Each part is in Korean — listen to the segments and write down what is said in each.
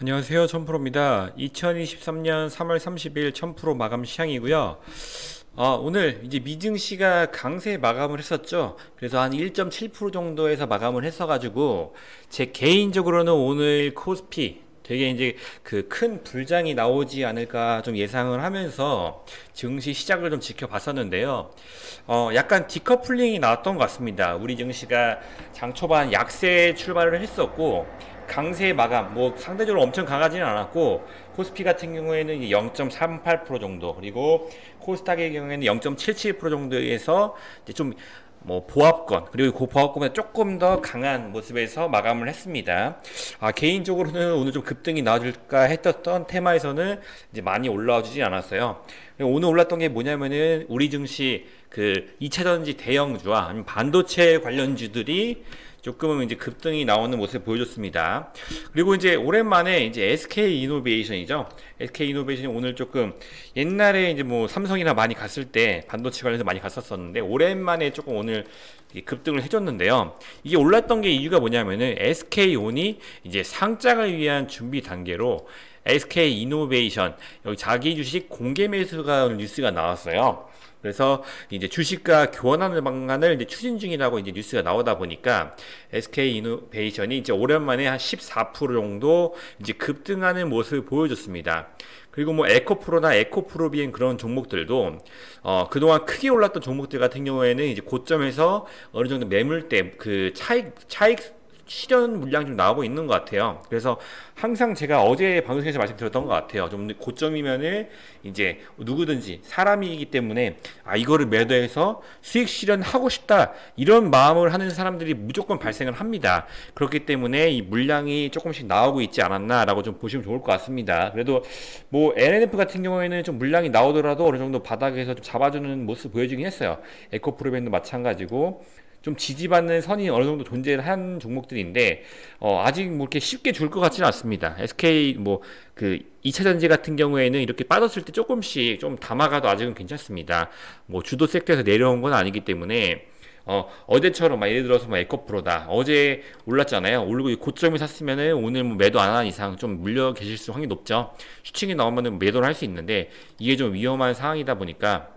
안녕하세요. 천프로입니다. 2023년 3월 30일 천프로 마감 시향이고요. 오늘 이제 미증시가 강세 마감을 했었죠. 그래서 한 1.7% 정도에서 마감을 했어가지고 제 개인적으로는 오늘 코스피 되게 이제 그 큰 불장이 나오지 않을까 좀 예상을 하면서 증시 시작을 좀 지켜봤었는데요. 약간 디커플링이 나왔던 것 같습니다. 우리 증시가 장 초반 약세 출발을 했었고 강세 마감, 뭐 상대적으로 엄청 강하지는 않았고 코스피 같은 경우에는 0.38% 정도, 그리고 코스닥의 경우에는 0.77% 정도에서 이제 좀 뭐 보합권, 그리고 그 보합권보다 조금 더 강한 모습에서 마감을 했습니다. 개인적으로는 오늘 좀 급등이 나와줄까 했던 테마에서는 이제 많이 올라와 주지 않았어요. 오늘 올랐던 게 뭐냐면은 우리 증시 그 2차전지 대형주와 아니면 반도체 관련주들이 조금은 이제 급등이 나오는 모습을 보여줬습니다. 그리고 이제 오랜만에 이제 SK 이노베이션이죠. SK 이노베이션이 오늘 조금 옛날에 이제 뭐 삼성이나 많이 갔을 때 반도체 관련해서 많이 갔었었는데 오랜만에 조금 오늘 급등을 해줬는데요. 이게 올랐던 게 이유가 뭐냐면은 SK온이 이제 상장을 위한 준비 단계로 SK 이노베이션 여기 자기 주식 공개 매수가 뉴스가 나왔어요. 그래서 이제 주식과 교환하는 방안을 이제 추진 중이라고 이제 뉴스가 나오다 보니까 SK 이노베이션이 이제 오랜만에 한 14% 정도 이제 급등하는 모습을 보여줬습니다. 그리고 뭐 에코프로나 에코프로비엔 그런 종목들도 그동안 크게 올랐던 종목들 같은 경우에는 이제 고점에서 어느 정도 매물대 그 차익 실현 물량이 좀 나오고 있는 것 같아요. 그래서 항상 제가 어제 방송에서 말씀드렸던 것 같아요. 좀 고점이면은 이제 누구든지 사람이기 때문에 이거를 매도해서 수익 실현하고 싶다 이런 마음을 하는 사람들이 무조건 발생을 합니다. 그렇기 때문에 이 물량이 조금씩 나오고 있지 않았나라고 좀 보시면 좋을 것 같습니다. 그래도 뭐 LNF 같은 경우에는 좀 물량이 나오더라도 어느 정도 바닥에서 좀 잡아주는 모습 보여주긴 했어요. 에코프로벤도 마찬가지고. 좀 지지받는 선이 어느 정도 존재한 종목들인데 아직 뭐 이렇게 쉽게 줄 것 같지는 않습니다. SK 뭐 그 2차전지 같은 경우에는 이렇게 빠졌을 때 조금씩 좀 담아가도 아직은 괜찮습니다. 뭐 주도 섹터에서 내려온 건 아니기 때문에 어제처럼 막 예를 들어서 뭐 에코프로다 어제 올랐잖아요. 오르고 고점에 샀으면은 오늘 뭐 매도 안 하는 이상 좀 물려 계실 수 확률이 높죠. 슈팅이 나오면은 매도를 할 수 있는데 이게 좀 위험한 상황이다 보니까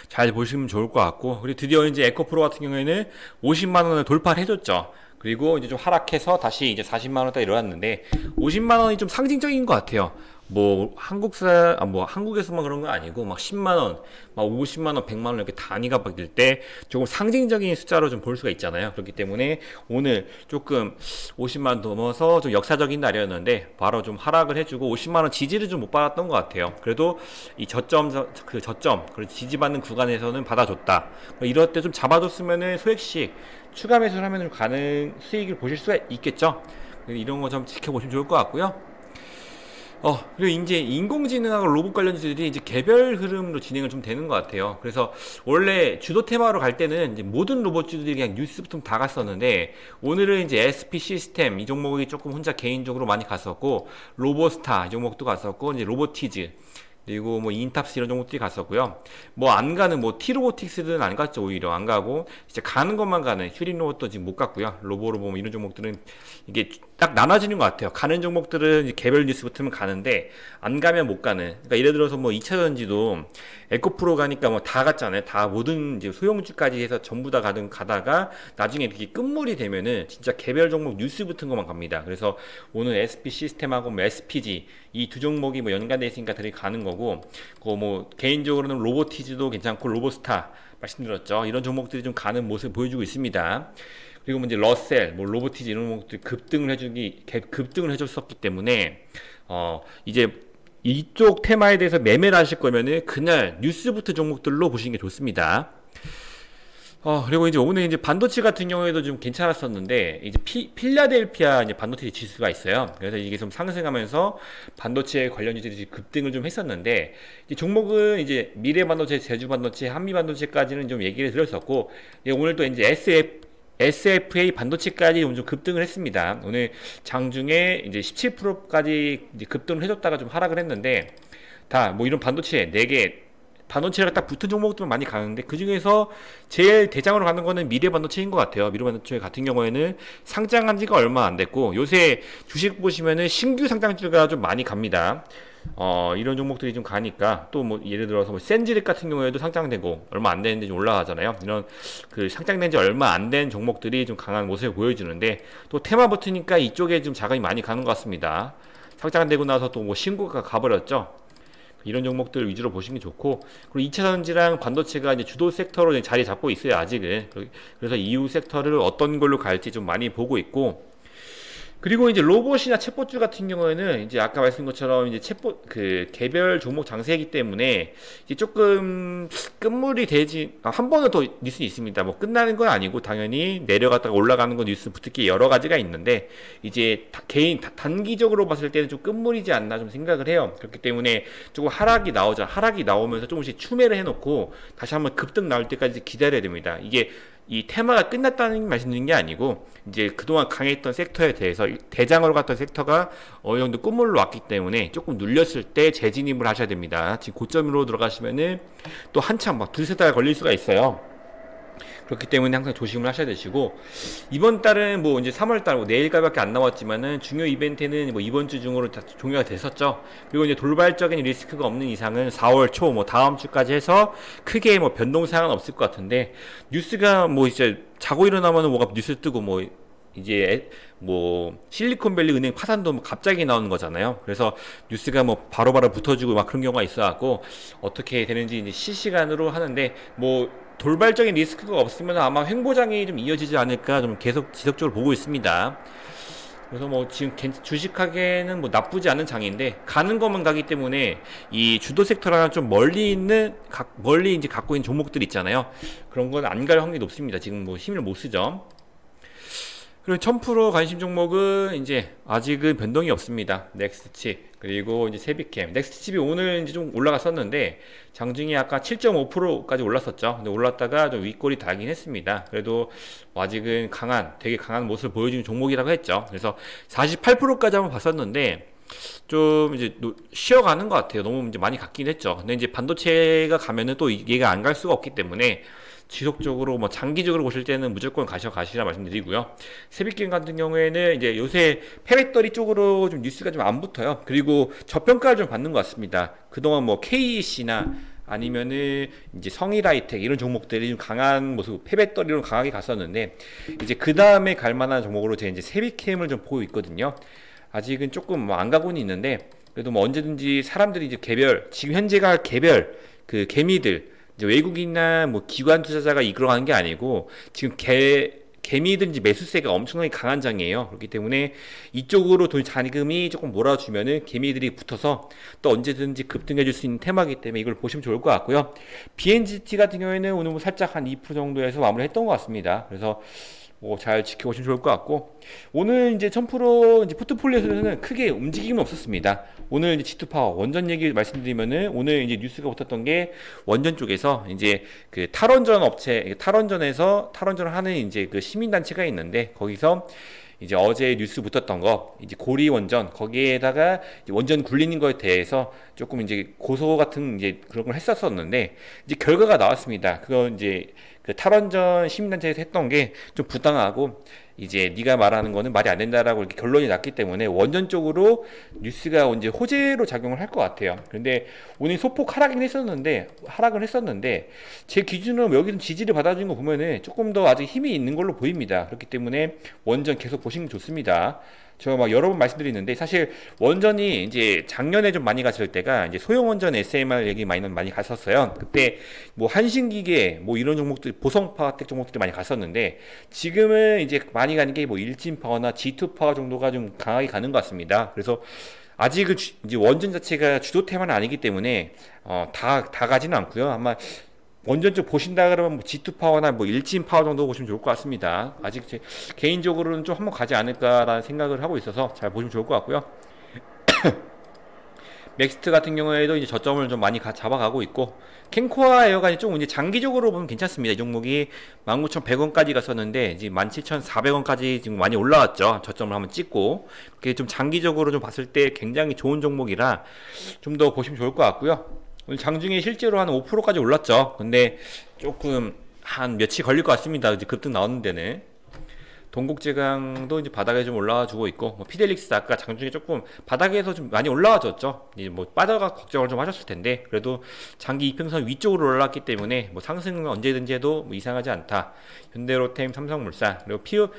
잘 보시면 좋을 것 같고, 그리고 드디어 이제 에코프로 같은 경우에는 50만 원을 돌파를 해줬죠. 그리고 이제 좀 하락해서 다시 이제 40만 원대 일어났는데 50만 원이 좀 상징적인 것 같아요. 뭐 한국에서만 그런 건 아니고 막 10만 원, 막 50만 원, 100만 원 이렇게 단위가 바뀔 때 조금 상징적인 숫자로 좀 볼 수가 있잖아요. 그렇기 때문에 오늘 조금 50만 원 넘어서 좀 역사적인 날이었는데 바로 좀 하락을 해주고 50만 원 지지를 좀 못 받았던 것 같아요. 그래도 이 저점 그리고 지지받는 구간에서는 받아줬다. 이럴 때 좀 잡아줬으면은 소액씩 추가 매수를 하면 가능 수익을 보실 수가 있겠죠. 이런 거 좀 지켜보시면 좋을 것 같고요. 그리고 이제 인공지능하고 로봇 관련주들이 이제 개별 흐름으로 진행을 좀 되는 것 같아요. 그래서 원래 주도 테마로 갈 때는 이제 모든 로봇주들이 그냥 뉴스부터 다 갔었는데 오늘은 이제 SP 시스템 이 종목이 조금 혼자 개인적으로 많이 갔었고 로보스타 이 종목도 갔었고 이제 로보티즈 그리고 뭐 인탑스 이런 종목들이 갔었고요. 뭐 안 가는 뭐 티로보틱스들은 안 갔죠. 오히려 안 가고 이제 가는 것만 가는 휴린로봇도 지금 못 갔고요. 로보로보 뭐 이런 종목들은 이게 딱 나눠지는 것 같아요. 가는 종목들은 개별 뉴스 붙으면 가는데 안 가면 못 가는. 그러니까 예를 들어서 뭐 2차전지도 에코프로 가니까 뭐 다 갔잖아요. 다 모든 이제 소형주까지 해서 전부 다 가다가 나중에 이렇게 끝물이 되면은 진짜 개별 종목 뉴스 붙은 것만 갑니다. 그래서 오늘 SP 시스템하고 뭐 SPG 이 두 종목이 뭐 연관돼 있으니까 들이 가는 거고, 뭐 개인적으로는 로보티즈도 괜찮고 로보스타 말씀드렸죠. 이런 종목들이 좀 가는 모습을 보여주고 있습니다. 그리고 뭐 이제 러셀, 뭐 로보티즈 이런 종목들이 급등을 해줬었기 때문에 이제 이쪽 테마에 대해서 매매를 하실 거면은 그날 뉴스부터 종목들로 보시는 게 좋습니다. 그리고 이제 오늘 이제 반도체 같은 경우에도 좀 괜찮았었는데, 이제 필라델피아 이제 반도체 지수가 있어요. 그래서 이게 좀 상승하면서 반도체 관련주들이 급등을 좀 했었는데, 이 종목은 이제 미래 반도체, 제주 반도체, 한미 반도체까지는 좀 얘기를 드렸었고, 오늘 또 이제 SFA 반도체까지 좀 급등을 했습니다. 오늘 장중에 이제 17%까지 이제 급등을 해줬다가 좀 하락을 했는데, 다 뭐 이런 반도체 4개 반도체가 딱 붙은 종목들은 많이 가는데, 그 중에서 제일 대장으로 가는 거는 미래반도체인 것 같아요. 미래반도체 같은 경우에는 상장한 지가 얼마 안 됐고, 요새 주식 보시면은 신규 상장주가 좀 많이 갑니다. 이런 종목들이 좀 가니까, 또 뭐 예를 들어서 뭐 센지렉 같은 경우에도 상장되고 얼마 안 됐는데 좀 올라가잖아요. 이런 그 상장된 지 얼마 안 된 종목들이 좀 강한 모습을 보여주는데, 또 테마 붙으니까 이쪽에 좀 자금이 많이 가는 것 같습니다. 상장되고 나서 또 뭐 신고가 가버렸죠. 이런 종목들 위주로 보시는 게 좋고, 그리고 2차 전지랑 반도체가 이제 주도 섹터로 이제 자리 잡고 있어요, 아직은. 그래서 이후 섹터를 어떤 걸로 갈지 좀 많이 보고 있고, 그리고 이제 로봇이나 챗봇주 같은 경우에는 이제 아까 말씀드린 것처럼 이제 챗봇 그 개별 종목 장세이기 때문에 이제 조금 끝물이 되지, 한 번은 더 뉴스 있습니다. 뭐 끝나는 건 아니고 당연히 내려갔다가 올라가는 건 뉴스 붙을 게 여러 가지가 있는데, 이제 단기적으로 봤을 때는 좀 끝물이지 않나 좀 생각을 해요. 그렇기 때문에 조금 하락이 나오자, 하락이 나오면서 조금씩 추매를 해놓고 다시 한번 급등 나올 때까지 기다려야 됩니다. 이게 이 테마가 끝났다는 말씀드린 게 아니고, 이제 그동안 강했던 섹터에 대해서 대장으로 갔던 섹터가 어느 정도 끝물로 왔기 때문에 조금 눌렸을 때 재진입을 하셔야 됩니다. 지금 고점으로 들어가시면은 또 한참 막 두세 달 걸릴 수가 있어요. 그렇기 때문에 항상 조심을 하셔야 되시고, 이번 달은 뭐 이제 3월달 뭐 내일까지밖에 안 남았지만은 중요 이벤트는 뭐 이번 주 중으로 다 종료가 됐었죠. 그리고 이제 돌발적인 리스크가 없는 이상은 4월 초 뭐 다음 주까지 해서 크게 뭐 변동 사항은 없을 것 같은데, 뉴스가 뭐 이제 자고 일어나면은 뭐가 뉴스 뜨고 뭐 이제 뭐 실리콘밸리 은행 파산도 뭐 갑자기 나오는 거잖아요. 그래서 뉴스가 뭐 바로바로 붙어주고 막 그런 경우가 있어갖고 어떻게 되는지 이제 실시간으로 하는데, 뭐 돌발적인 리스크가 없으면 아마 횡보장이 좀 이어지지 않을까 좀 계속 지속적으로 보고 있습니다. 그래서 뭐 지금 주식하기에는 뭐 나쁘지 않은 장인데, 가는 것만 가기 때문에 이 주도 섹터랑 좀 멀리 있는 멀리 이제 갖고 있는 종목들 있잖아요. 그런 건 안 갈 확률이 높습니다. 지금 뭐 힘을 못 쓰죠. 그리고 1000% 관심 종목은 이제 아직은 변동이 없습니다. 넥스트칩, 그리고 이제 세비캠. 넥스트칩이 오늘 이제 좀 올라갔었는데 장중에 아까 7.5%까지 올랐었죠. 근데 올랐다가 좀 윗골이 달긴 했습니다. 그래도 아직은 되게 강한 모습을 보여주는 종목이라고 했죠. 그래서 48%까지 한번 봤었는데 좀 이제 쉬어가는 것 같아요. 너무 이제 많이 갔긴 했죠. 근데 이제 반도체가 가면은 또 얘가 안 갈 수가 없기 때문에 지속적으로 뭐 장기적으로 보실 때는 무조건 가시라 말씀드리고요. 세비게임 같은 경우에는 이제 요새 폐배터리 쪽으로 좀 뉴스가 좀 안 붙어요. 그리고 저평가를 좀 받는 것 같습니다. 그동안 뭐 KEC나 아니면은 이제 성일하이텍 이런 종목들이 좀 강한 모습, 폐배터리로 강하게 갔었는데, 이제 그 다음에 갈 만한 종목으로 제가 이제 세비캠을 좀 보고 있거든요. 아직은 조금 뭐 안 가고는 있는데, 그래도 뭐 언제든지 사람들이 이제 지금 현재가 개별 그 개미들, 이제 외국인이나 뭐 기관 투자자가 이끌어가는 게 아니고 지금 개미든지 매수세가 엄청나게 강한 장이에요. 그렇기 때문에 이쪽으로 자금이 조금 몰아주면은 개미들이 붙어서 또 언제든지 급등해 줄 수 있는 테마이기 때문에 이걸 보시면 좋을 것 같고요. BNGT 같은 경우에는 오늘 뭐 살짝 한 2% 정도에서 마무리했던 것 같습니다. 그래서 뭐 잘 지켜보시면 좋을 것 같고, 오늘 이제 1000% 이제 포트폴리오에서는 크게 움직임은 없었습니다. 오늘 이제 G2파워 원전 얘기 말씀드리면은, 오늘 이제 뉴스가 붙었던 게 원전 쪽에서 이제 그 탈원전에서 탈원전을 하는 이제 그 시민단체가 있는데, 거기서 이제 어제 뉴스 붙었던 거, 이제 고리 원전, 거기에다가 이제 원전 굴리는 거에 대해서 조금 이제 고소 같은 이제 그런 걸 했었었는데, 이제 결과가 나왔습니다. 그거 이제 그 탈원전 시민단체에서 했던 게 좀 부당하고, 이제 네가 말하는 거는 말이 안 된다라고 이렇게 결론이 났기 때문에 원전 쪽으로 뉴스가 이제 호재로 작용을 할 것 같아요. 그런데 오늘 소폭 하락을 했었는데 제 기준으로 여기서 지지를 받아준 거 보면은 조금 더 아직 힘이 있는 걸로 보입니다. 그렇기 때문에 원전 계속 보시면 좋습니다. 제가 막 여러 번 말씀드리는데, 사실 원전이 이제 작년에 좀 많이 갔을 때가 이제 소형 원전 SMR 얘기 많이 갔었어요. 그때 뭐 한신기계 뭐 이런 종목들, 보성파워텍 종목들이 많이 갔었는데, 지금은 이제 많이 가는 게 뭐 일진파워나 G2파워 정도가 좀 강하게 가는 것 같습니다. 그래서 아직은 이제 원전 자체가 주도 테마는 아니기 때문에 다 가지는 않고요. 아마 원전 쪽 보신다 그러면 뭐 G2파워나 뭐 일진파워 정도 보시면 좋을 것 같습니다. 아직 제 개인적으로는 좀 한번 가지 않을까라는 생각을 하고 있어서 잘 보시면 좋을 것 같고요. 맥스트 같은 경우에도 이제 저점을 좀 많이 잡아가고 있고, 캔코아 에어가 좀 이제 장기적으로 보면 괜찮습니다. 이 종목이 19,100원까지 갔었는데 이제 17,400원까지 지금 많이 올라왔죠. 저점을 한번 찍고. 그게 좀 장기적으로 좀 봤을 때 굉장히 좋은 종목이라 좀 더 보시면 좋을 것 같고요. 오늘 장중에 실제로 한 5%까지 올랐죠. 근데 조금 한 며칠 걸릴 것 같습니다. 이제 급등 나오는 데는. 동국제강도 이제 바닥에 좀 올라와 주고 있고, 뭐 피델릭스 아까 장중에 조금 바닥에서 좀 많이 올라와줬죠. 이제 뭐 빠져가 걱정을 좀 하셨을 텐데, 그래도 장기 이평선 위쪽으로 올라왔기 때문에 뭐 상승은 언제든지 해도 뭐 이상하지 않다. 현대로템, 삼성물산, 그리고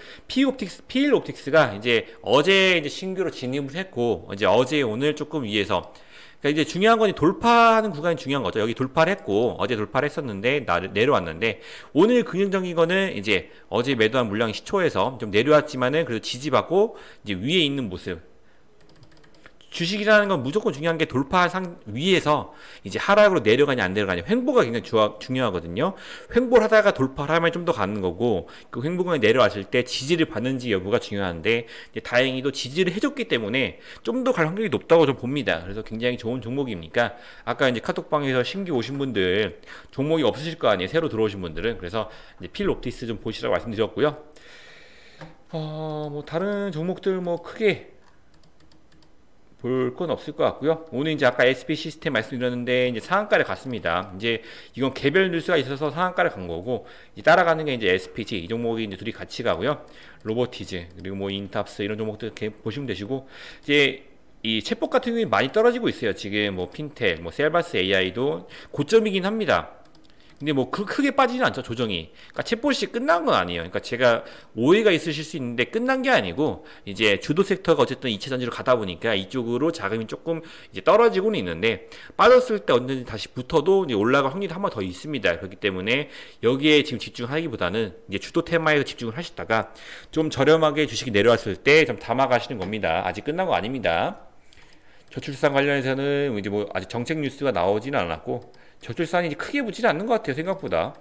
PL옵틱스가 이제 어제 이제 신규로 진입을 했고, 이제 어제 오늘 조금 위에서, 그러니까 이제 중요한 건 돌파하는 구간이 중요한 거죠. 여기 돌파를 했고 어제 돌파를 했었는데 내려왔는데, 오늘 긍정적인 거는 이제 어제 매도한 물량이 시초에서 좀 내려왔지만은 그래도 지지받고 이제 위에 있는 모습. 주식이라는 건 무조건 중요한 게 돌파 위에서 이제 하락으로 내려가냐 안 내려가냐, 횡보가 굉장히 중요하거든요. 횡보를 하다가 돌파를 하면 좀 더 가는 거고, 그 횡보가 내려왔을 때 지지를 받는지 여부가 중요한데, 이제 다행히도 지지를 해줬기 때문에 좀 더 갈 확률이 높다고 좀 봅니다. 그래서 굉장히 좋은 종목이니까, 아까 이제 카톡방에서 신규 오신 분들 종목이 없으실 거 아니에요, 새로 들어오신 분들은. 그래서 이제 필옵티스 좀 보시라고 말씀드렸고요. 뭐 다른 종목들 뭐 크게 볼 건 없을 것 같고요. 오늘 이제 아까 SP 시스템 말씀드렸는데 이제 상한가를 갔습니다. 이제 이건 개별 뉴스가 있어서 상한가를 간 거고, 이제 따라가는 게 이제 SPG 이 종목이 이제 둘이 같이 가고요. 로보티즈 그리고 뭐 인탑스 이런 종목들 이렇게 보시면 되시고, 이제 이 챗봇 같은 경우에 많이 떨어지고 있어요. 지금 뭐 핀텍, 뭐 셀바스 AI도 고점이긴 합니다. 근데 뭐 크게 빠지진 않죠, 조정이. 그러니까 챗봇이 끝난 건 아니에요. 그러니까 제가 오해가 있으실 수 있는데, 끝난 게 아니고 이제 주도 섹터가 어쨌든 2차 전지로 가다 보니까 이쪽으로 자금이 조금 이제 떨어지고는 있는데, 빠졌을 때 언제든지 다시 붙어도 이제 올라갈 확률이 한 번 더 있습니다. 그렇기 때문에 여기에 지금 집중하기보다는 이제 주도 테마에서 집중을 하시다가 좀 저렴하게 주식이 내려왔을 때 좀 담아 가시는 겁니다. 아직 끝난 거 아닙니다. 저출산 관련해서는 이제 뭐 아직 정책 뉴스가 나오지는 않았고, 저출산이 크게 붙지는 않는 것 같아요. 생각보다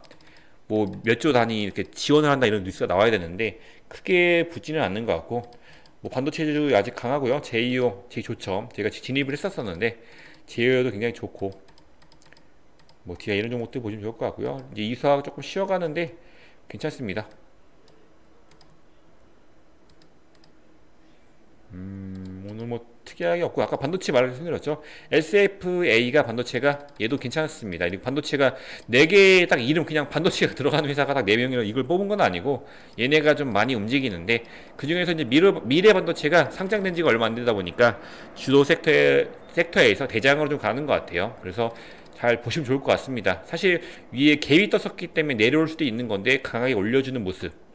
뭐 몇 조 단위 이렇게 지원을 한다 이런 뉴스가 나와야 되는데 크게 붙지는 않는 것 같고, 뭐 반도체주 아직 강하고요. 제이오, 제이조첨 제가 진입을 했었었는데 제이오도 굉장히 좋고, 뭐 디아 이런 종목들 보시면 좋을 것 같고요. 이제 이수학 조금 쉬어가는데 괜찮습니다. 오늘 뭐 특이하게 없고, 아까 반도체 말씀드렸죠. SFA가 반도체가 얘도 괜찮습니다. 반도체가 4개 딱 이름 그냥 반도체가 들어가는 회사가 딱 4명이라 이걸 뽑은 건 아니고, 얘네가 좀 많이 움직이는데, 그 중에서 이제 미래 반도체가 상장된 지가 얼마 안 되다 보니까 주도 섹터에서 대장으로 좀 가는 것 같아요. 그래서 잘 보시면 좋을 것 같습니다. 사실 위에 갭이 떴었기 때문에 내려올 수도 있는 건데 강하게 올려주는 모습.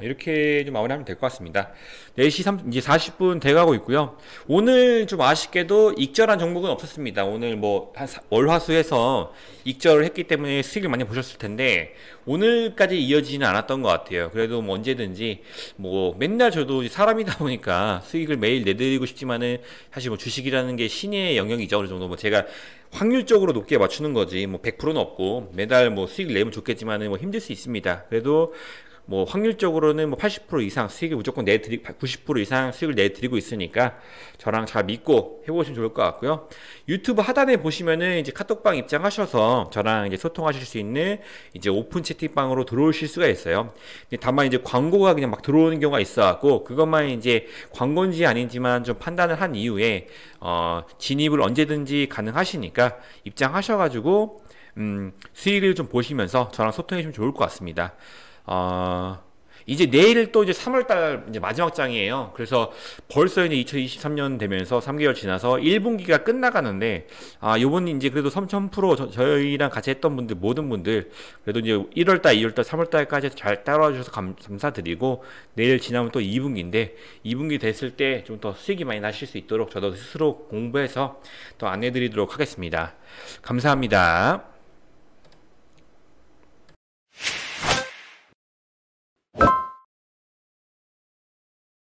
이렇게 좀 마무리하면 될 것 같습니다. 4시 이제 40분 돼가고 있고요. 오늘 좀 아쉽게도 익절한 종목은 없었습니다. 오늘 뭐 한 월화수에서 익절을 했기 때문에 수익을 많이 보셨을 텐데, 오늘까지 이어지지는 않았던 것 같아요. 그래도 뭐 언제든지 뭐 맨날 저도 사람이다 보니까 수익을 매일 내드리고 싶지만은, 사실 뭐 주식이라는 게 신의 영역이죠. 어느 정도 뭐 제가 확률적으로 높게 맞추는 거지 뭐 100%는 없고, 매달 뭐 수익을 내면 좋겠지만은 뭐 힘들 수 있습니다. 그래도 뭐 확률적으로는 뭐 80% 이상 수익을 무조건 90% 이상 수익을 내드리고 있으니까 저랑 잘 믿고 해보시면 좋을 것 같고요. 유튜브 하단에 보시면은 이제 카톡방 입장하셔서 저랑 이제 소통하실 수 있는 이제 오픈 채팅방으로 들어오실 수가 있어요. 다만 이제 광고가 그냥 막 들어오는 경우가 있어갖고, 그것만 이제 광고인지 아닌지만 좀 판단을 한 이후에 진입을 언제든지 가능하시니까 입장하셔가지고 수익을 좀 보시면서 저랑 소통해 주시면 좋을 것 같습니다. 이제 내일 또 이제 3월달 이제 마지막 장이에요. 그래서 벌써 이제 2023년 되면서 3개월 지나서 1분기가 끝나가는데, 요번 이제 그래도 3000% 저희랑 같이 했던 분들, 모든 분들, 그래도 이제 1월달, 2월달, 3월달까지 잘 따라와 주셔서 감사드리고, 내일 지나면 또 2분기인데, 2분기 됐을 때 좀 더 수익이 많이 나실 수 있도록 저도 스스로 공부해서 또 안내드리도록 하겠습니다. 감사합니다.